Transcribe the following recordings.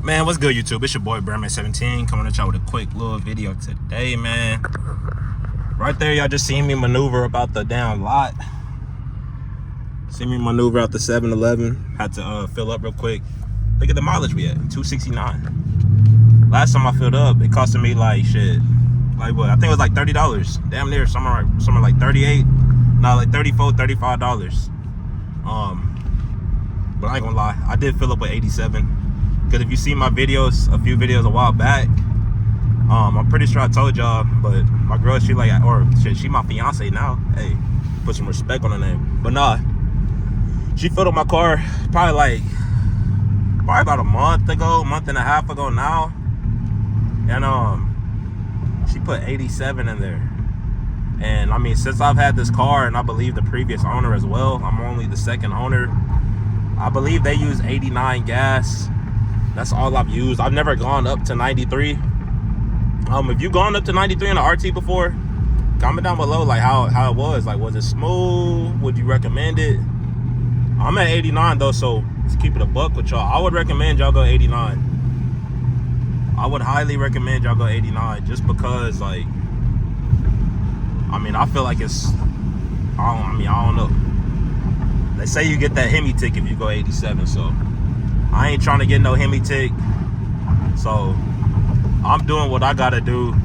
Man, what's good, YouTube? It's your boy Brandman17 coming at y'all with a quick little video today, man. Right there, y'all just seen me maneuver about the damn lot. See me maneuver out the 7-Eleven. Had to fill up real quick. Look at the mileage we at, 269. Last time I filled up, it costed me like shit. Like what? I think it was like $30. Damn near somewhere like 38. No, like $34, $35. But I ain't gonna lie, I did fill up with 87. Because if you see my videos, a few videos a while back, I'm pretty sure I told y'all, but my girl, she like, or shit, she my fiance now. Hey, put some respect on her name. But nah, she filled up my car probably about a month and a half ago now. And she put 87 in there. And I mean, since I've had this car, and I believe the previous owner as well, I'm only the second owner, I believe they use 89 gas. That's all I've used. I've never gone up to 93. If you've gone up to 93 in the RT before, comment down below like how it was. Like, was it smooth? Would you recommend it? I'm at 89 though, so let's keep it a buck with y'all. I would recommend y'all go 89. I would highly recommend y'all go 89 just because, like, I mean, I feel like it's, I don't know. They say you get that Hemi tick if you go 87, so I ain't trying to get no Hemi tick. So I'm doing what I gotta do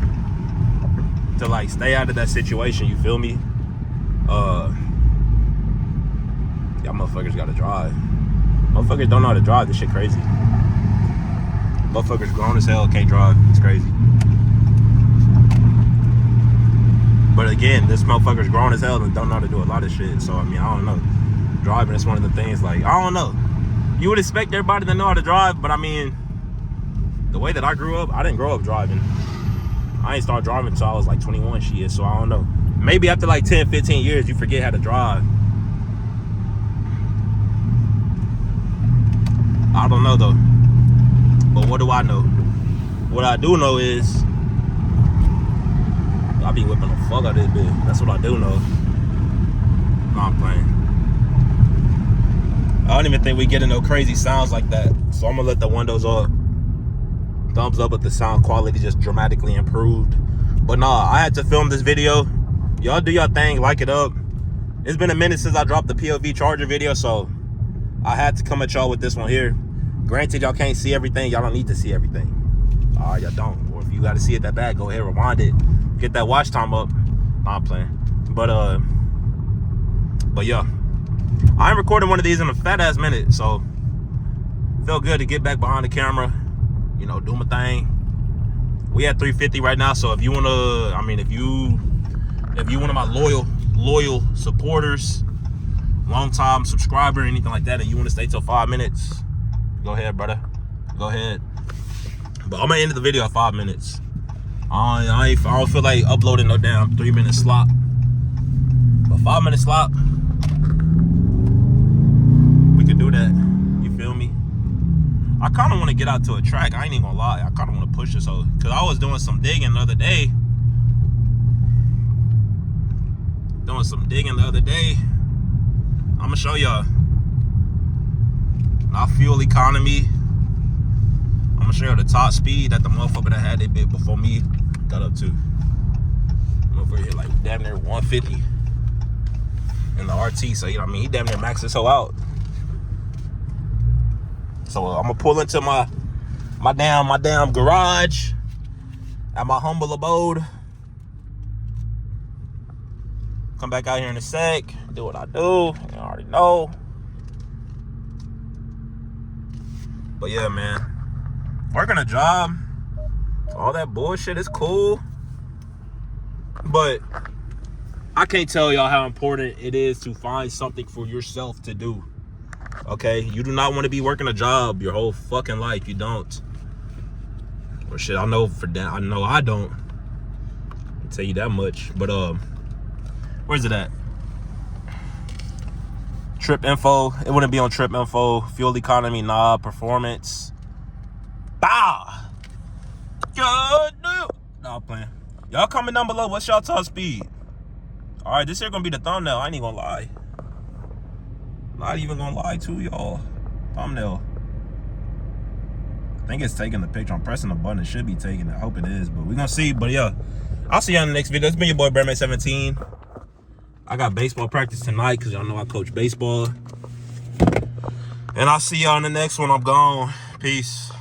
to like stay out of that situation, you feel me? Y'all motherfuckers gotta drive. Motherfuckers don't know how to drive, this shit crazy. Motherfuckers grown as hell, can't drive, it's crazy. But again, this motherfucker's grown as hell and don't know how to do a lot of shit. So I mean, I don't know. Driving is one of the things, like, I don't know. You would expect everybody to know how to drive, but I mean, the way that I grew up, I didn't grow up driving. I ain't started driving until I was like 21 shit, so I don't know. Maybe after like 10, 15 years, you forget how to drive. I don't know though. But what do I know? What I do know is, I be whipping the fuck out of this bitch. That's what I do know. No, I'm playing. I don't even think we getting no crazy sounds like that. So I'm gonna let the windows up. Thumbs up if the sound quality just dramatically improved. But nah, I had to film this video. Y'all do your thing, like it up. It's been a minute since I dropped the POV Charger video, so I had to come at y'all with this one here. Granted, y'all can't see everything. Y'all don't need to see everything. Y'all don't. Or if you gotta see it that bad, go ahead, rewind it. Get that watch time up. Nah, I'm playing. But yeah. I ain't recording one of these in a fat ass minute, so felt good to get back behind the camera, you know, do my thing. We at 350 right now, so if you wanna, I mean, if you one of my loyal supporters, long time subscriber, anything like that, and you wanna stay till 5 minutes, go ahead, brother, go ahead. But I'm gonna end the video at 5 minutes. I don't feel like uploading no damn 3-minute slop, but 5-minute slop. Do that, you feel me? I kind of want to get out to a track. I ain't even gonna lie, I kind of want to push this whole, because I was doing some digging the other day. I'm gonna show y'all our fuel economy. I'm gonna show you the top speed that the motherfucker that had it bit before me got up to. I'm over here like damn near 150 in the RT, so you know what I mean, he damn near maxed this whole out. So I'm gonna pull into my damn garage at my humble abode. Come back out here in a sec, do what I do. You already know. But yeah, man, working a job, all that bullshit is cool, but I can't tell y'all how important it is to find something for yourself to do. Okay, you do not want to be working a job your whole fucking life. You don't. Or shit, I know for that. I know I don't. I'll tell you that much. But where's it at? Trip info. It wouldn't be on trip info. Fuel economy, nah. Performance. Bah. Good deal. Nah, I'm playing. Y'all comment down below. What's y'all top speed? All right, this here gonna be the thumbnail. I ain't even gonna lie. Not even gonna lie to y'all. Thumbnail. think it's taking the picture. I'm pressing the button. It should be taking it. I hope it is, but we're gonna see. But yeah, I'll see you on the next video. It's been your boy Brandman17. I got baseball practice tonight because y'all know I coach baseball. And I'll see y'all on the next one. I'm gone. Peace.